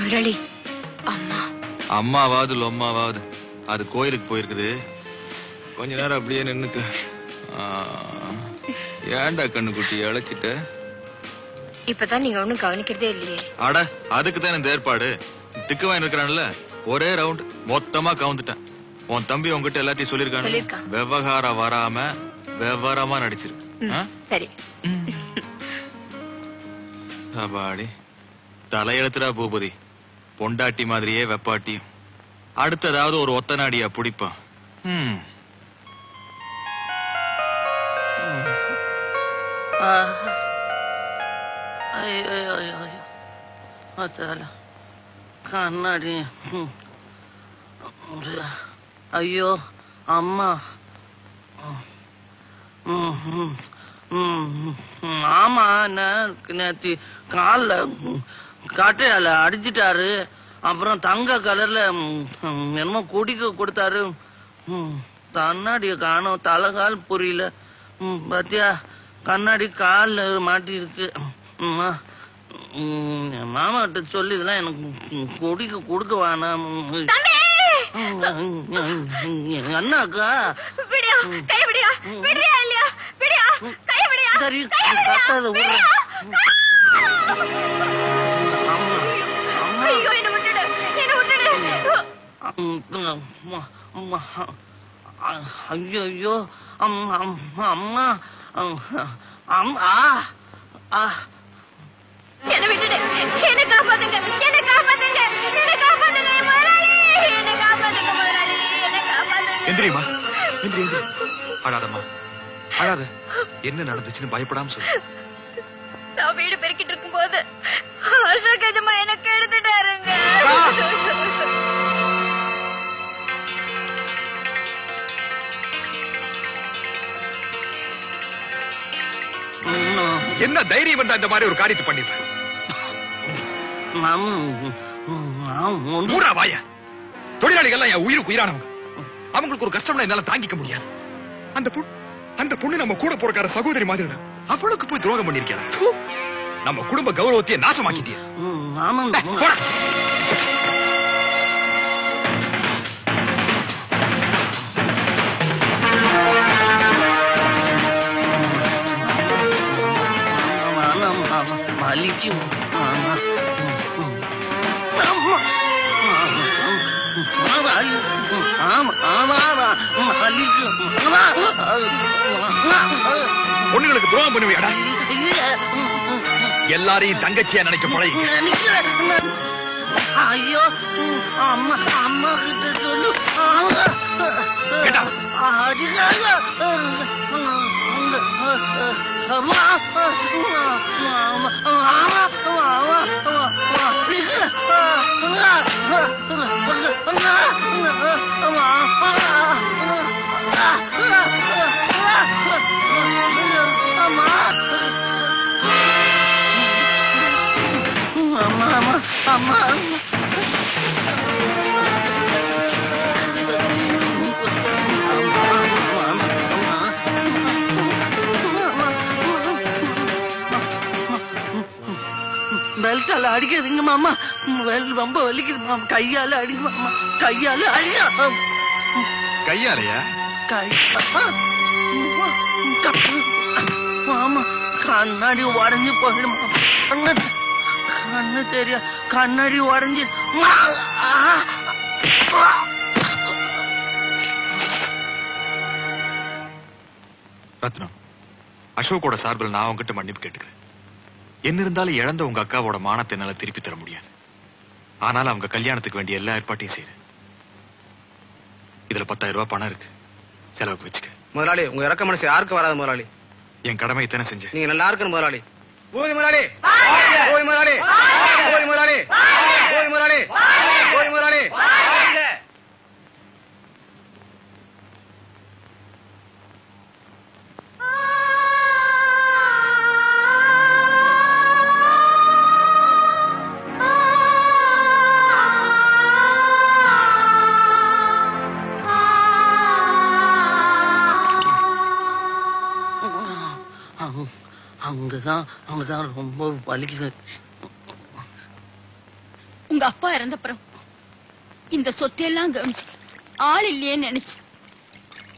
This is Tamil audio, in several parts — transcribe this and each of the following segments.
முரளி, அம்மா அம்மாவாவது லொம்மாவாவது அது கோயிலுக்கு போயிருக்குது. கொஞ்ச நேரம் அப்படியே நின்னுக்கு. ஏன்டா கண்ணுக்குட்டி அழைச்சிட்ட? இப்பதான் நீங்க ஒண்ணும் கவனிக்கிறதே இல்லையே. அட அதுக்குதான் இந்த ஏற்பாடு. திக்கு வாங்கி இருக்கிறான்ல, ஒரே ரவுண்ட் மொத்தமா கவுந்துட்டேன். உன் தம்பி உங்ககிட்ட எல்லாத்தையும் சொல்லிருக்கான். விவகாரம் வராம விவரமா நடிச்சிருக்கு. சரி அப்பாடி தலையெழுத்துடா பூபதி. பொண்டாட்டி மாதிரியே வெப்பாட்டியும். அடுத்ததாவது ஒரு ஒத்த நாடியா பிடிப்பான். கண்ணாடி. ஐயோ அம்மா. ஆமா, நேத்து கால காட்டையால அடிச்சிட்டாரு. அப்புறம் தங்க கலர்ல என்னமோ குடிக்க கொடுத்தாரு. கண்ணாடிய காணும், தலைகால் புரியல. பாத்தியா, கண்ணாடி கால மாட்டி இருக்கு. மாமா கிட்ட சொல்லி இதெல்லாம் எனக்கு குடிக்க கொடுக்க வேணாம். அண்ணாக்கா சரி கட்டாத விடுற. ஐயோ அம்மா அம்மா அம்மா. என்ன விட்டுடு, என்ன காப்பாத்துங்க, என்ன காப்பாத்துங்க, என்ன காப்பாத்துங்க முதலாளி, என்ன காப்பாத்துங்க முதலாளி, என்ன காப்பாத்துங்க. எந்திரிமா, எந்திரி. அழாதம்மா, அழாத. என்ன நடந்துச்சுன்னு பயப்படாம சொல்லு. நான் வீடு பெருக்கிட்டு இருக்கும் போது அசோக் எஜமா எனக்கு எடுத்துட்டாருங்க. என்ன தைரியம் வந்தா இந்த மாதிரி ஒரு காரியத்தை பண்ணிருப்ப? தொழிலாளிகள் என் உயிருக்கு உயிரானவங்க. அவங்களுக்கு ஒரு கஷ்டம்னா என்னால தாங்கிக்க முடியாது. அந்த பொண்ணு நம்ம கூட போறக்கார சகோதரி மாதிரி அவளுக்கு போய் துரோகம் பண்ணிருக்கேன். நம்ம குடும்ப கௌரவத்தையே நாசமாக்கிட்டிய. பொண்ணுங்களுக்கு துரோகம் பண்ணுவியாடா? எல்லாரையும் தங்கச்சியா நினைக்க பழகி. ஐயோ அம்மா, அம்மா கிட்ட சொல்லு. அம்மா பெல்ட்டால அடிக்காதீங்க மாமா. ரொம்ப வலிக்குது மாமா. கையால அடிங்க மாமா, கையால அடிங்க. கையாலையா? மாமா கண்ணாடி உடஞ்சு போயிடும். கண்ணு தெரியா, கண்ணாடி உடஞ்சு. ரத்னம், அசோக்கோட சார்பில் நான் உங்ககிட்ட மன்னிப்பு கேட்டுக்கிறேன். என்ன இருந்தாலும் இழந்த உங்க அக்காவோட மானத்தை என்னால திருப்பி தர முடியாது. ஆனாலும் அவங்க கல்யாணத்துக்கு வேண்டிய எல்லா ஏற்பாட்டையும் செய்யுது. இதுல 10,000 ரூபாய் பணம் இருக்கு, செலவுக்கு வச்சுக்க. முதலாளி, உங்க இறக்க மனசு யாருக்கு வராது முதலாளி. என் கடமை இத்தனை செஞ்சேன். நீங்க நல்லா இருக்கணும் முதலாளி. போய் முதலாளி, போய் முதலாளி, போய் முதலாளி, போய் முதலாளி, போய் முதலாளி. அங்கதான் ரொம்ப வலிக்குது. உங்க அப்பா இறந்தப்புறம் இந்த சொத்தையெல்லாம் கவனிச்சு ஆள் இல்லையே நினைச்சு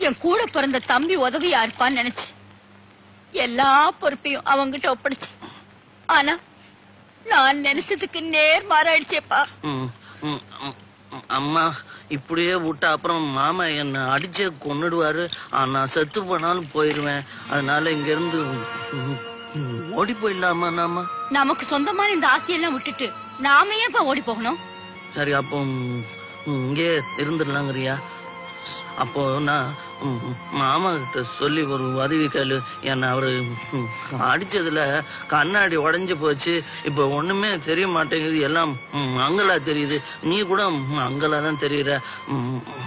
என் கூட பிறந்த தம்பி உதவியா இருப்பான்னு நினைச்சு எல்லா பொறுப்பையும் அவங்கிட்ட ஒப்படைச்சு. ஆனா நான் நினைச்சதுக்கு நேர் மாறாயிடுச்சேப்பா. அம்மா இப்படியே விட்டா அப்புறம் மாமா என்ன அடிச்சே கொன்னுடுவாரு. நான் செத்து போனாலும் போயிருவேன். அதனால இங்க இருந்து ஓடி போயிடலாமா? நாம நமக்கு சொந்தமான இந்த ஆசையெல்லாம் விட்டுட்டு நாம ஏன் ஓடி போகணும்? சரி, அப்போ இங்கே இருந்துடலாங்கிறியா? அப்போ நான் மாமா கிட்ட சொல்லி ஒரு உதவி கேளு. என்ன அவரு அடிச்சதுல கண்ணாடி உடைஞ்சு போச்சு. இப்ப ஒண்ணுமே தெரிய மாட்டேங்குது. எல்லாம் மங்களா தெரியுது. நீ கூட மங்களா தான் தெரியுற.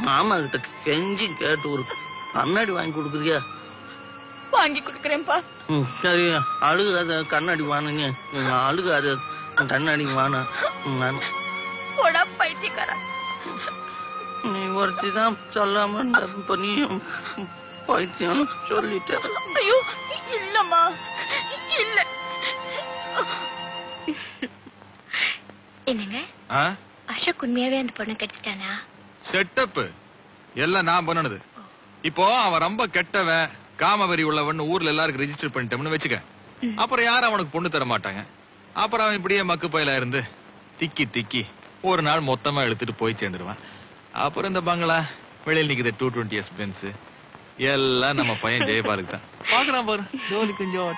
மாமா கிட்ட கெஞ்சி கேட்டு ஒரு கண்ணாடி வாங்கி கொடுக்குறியா? வாங்கி கொடுக்கறேன்ப்பா. சரி, அழுகாத, கண்ணாடி வாங்குங்க. அழுகாத, கண்ணாடி வாங்க. போடா பைத்தியக்காரா. நீ ஒருத்திதான் சொல்லாம நீயும் பைத்தியம் சொல்லிட்ட. ஐயோ இல்லம்மா, இல்ல. என்னங்க அசோக் உண்மையாவே அந்த பொண்ணு கெடுத்துட்டானா? செட்டப் எல்லாம் நான் பண்ணனது. இப்போ அவன் ரொம்ப கெட்டவன், காமவெறி உள்ளவன் ஊர்ல எல்லாருக்கும் ரெஜிஸ்டர் பண்ணிட்டோம்னு வச்சுக்க. அப்புறம் யாரும் அவனுக்கு பொண்ணு தர மாட்டாங்க. அப்புறம் அவன் இப்படியே மக்கு பயிலா இருந்து திக்கி திக்கி ஒரு நாள் மொத்தமா எடுத்துட்டு போய் சேர்ந்துருவான். அப்புறம் இந்த பங்களா வெளியில் நிக்குது 220S பென்ஸ் எல்லாம் நம்ம பையன் ஜெயபாலுக்கு தான். பாக்குறான் பாரு ஜோலி கொஞ்சம்.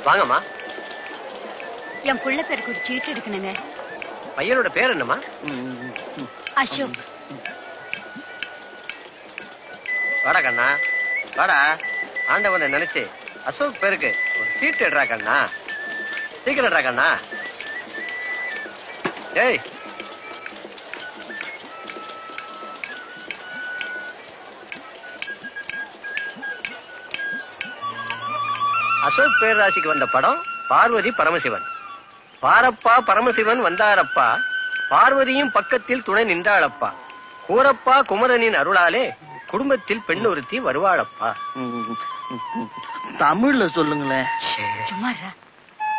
வாங்கம்மா. என் புள்ள பேருக்கு ஒரு சீட்டு எடுக்கணுங்க. பையனோட பேர் என்னம்மா? அசோக். வாடா கண்ணா, வாடா. ஆண்டவனை நினைச்சு அசோக் பேருக்கு ஒரு சீட்டு எடுறா கண்ணா. சீக்கிரம் எடுறா கண்ணா. ஏய், அசோக் பேரராசிக்கு வந்த படம் பார்வதி பரமசிவன். பாரப்பா பரமசிவன் வந்தாரப்பா, பார்வதியும் பக்கத்தில் துணை நின்றாளப்பா. கூரப்பா குமரனின் அருளாலே குடும்பத்தில் பெண் ஒருத்தி வருவாளப்பா. தமிழ்ல சொல்லுங்களேன். சும்மாரா.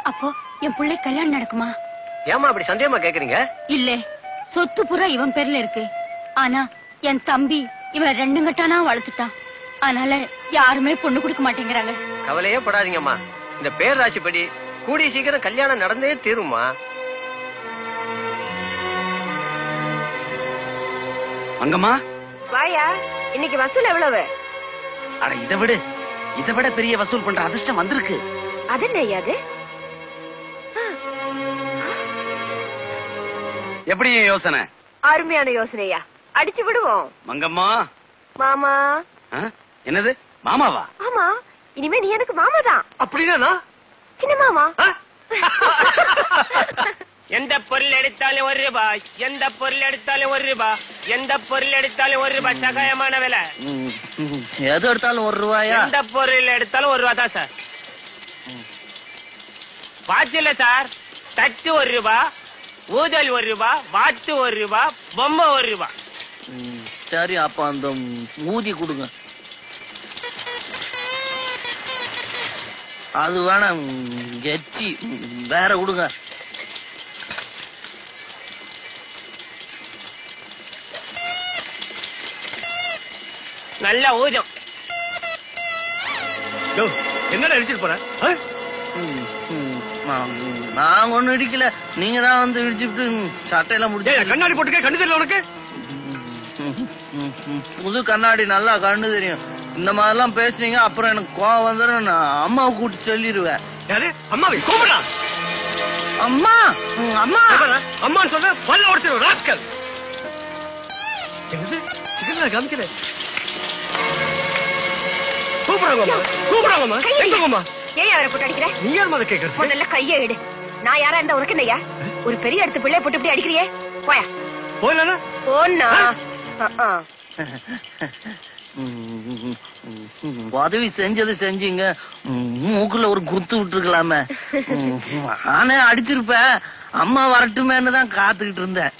அப்போ என் பிள்ளை கல்யாணம் நடக்குமா? ஏமா அப்படி சந்தேகமா கேக்குறீங்க? இல்ல, சொத்து புறா இவன் பேர்ல இருக்கு. ஆனா என் தம்பி இவன் 2 கட்டானா வளர்த்துட்டான். அதனால யாருமே பொண்ணு கொடுக்க மாட்டேங்கிறாங்க. கவலையே படாதீங்கம்மா. இந்த பேரராசிப்படி கூடிய சீக்கிரம் கல்யாணம் நடந்தே தீருமா. அங்கம்மா வாயா, இன்னைக்கு வசூல் எவ்வளவு? அட இதை விட பெரிய வசூல் பண்ற அதிர்ஷ்டம் வந்திருக்கு. அது என்னையாது? எப்படி யோசனை? அருமையான யோசனையா, அடிச்சு விடுவோம். மங்கம்மா. மாமா. என்னது மாமாவா? ஆமா, இனிமே நீ எனக்கு மாமா தான். அப்படின்னா சின்ன மாமா. எந்த பொருள் எடுத்தாலும் 1 ரூபாய், எந்த பொருள் எடுத்தாலும் 1 ரூபாய், எந்த பொருள் எடுத்தாலும் 1 ரூபாய் சகாயமான விலை. எது எடுத்தாலும் 1 ரூபாயா? எந்த பொருள் எடுத்தாலும் 1 ரூபாய் தான் சார். வாட்ச் இல்ல சார், தட்டு 1 ரூபாய், ஊதல் 1 ரூபாய், வாட்டு 1 ரூபாய், பொம்மை 1 ரூபாய். சரி, அப்ப அந்த ஊதி கொடுங்க. அது வேணாம், எச்சி வேற கொடுங்க. நல்ல ஊதம். என்னடா அடிச்சிட்டு போற? நான் ஒண்ணு இடிக்கல, நீங்க தான் வந்து இடிச்சுட்டு சட்டையெல்லாம் முடிச்சு. கண்ணாடி போட்டுக்க, கண்ணு தெரியல உனக்கு? புது கண்ணாடி நல்லா கண்ணு தெரியும். இந்த மாதிரிலாம் பேசுறீங்க, அப்புறம் எனக்கு கோவம் வந்துடும். நான் அம்மாவை கூட்டி சொல்லிடுவேன். யாரு? அம்மாவை கூப்பிடா. அம்மா அம்மா அம்மான்னு சொல்ல பல்ல உடைச்சிடும் ராஸ்கல். காமிக்கிறேன். கூப்பிடாங்கம்மா. ஏன் அவரை போட்டு அடிக்கிற? நீ யார் மாதிரி கேட்கறது? முதல்ல கையை எடு. நான் யாரா இருந்தா உனக்கு இல்லையா? ஒரு பெரிய இடத்து பிள்ளைய போட்டு இப்படி அடிக்கிறியே, போயா. போயிடலாம். போனா உதவி செஞ்சது செஞ்சீங்க, மூக்குல ஒரு குத்து விட்டுருக்கலாமே. நானே அடிச்சிருப்பேன். அம்மா வரட்டுமேன்னு தான் காத்துக்கிட்டு இருந்தேன்.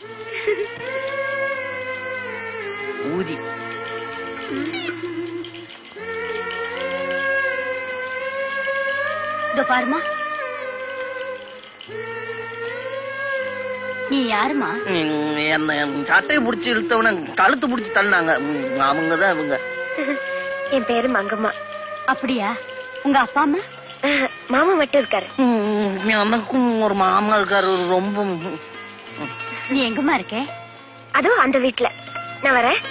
ஊதி பாருமா, நீ யாருமா? என்ன சட்டையை புடிச்சு இழுத்தவன கழுத்து புடிச்சு தள்ளினாங்க. அவங்கதான் இவங்க. என் பேரு மங்கம்மா. அப்படியா? உங்க அப்பா அம்மா? மாமா மட்டும் இருக்காரு. எனக்கும் ஒரு மாமா இருக்காரு. ரொம்ப. நீ எங்கம்மா இருக்க? அதுவும் அந்த வீட்டுல. நான் வரேன்.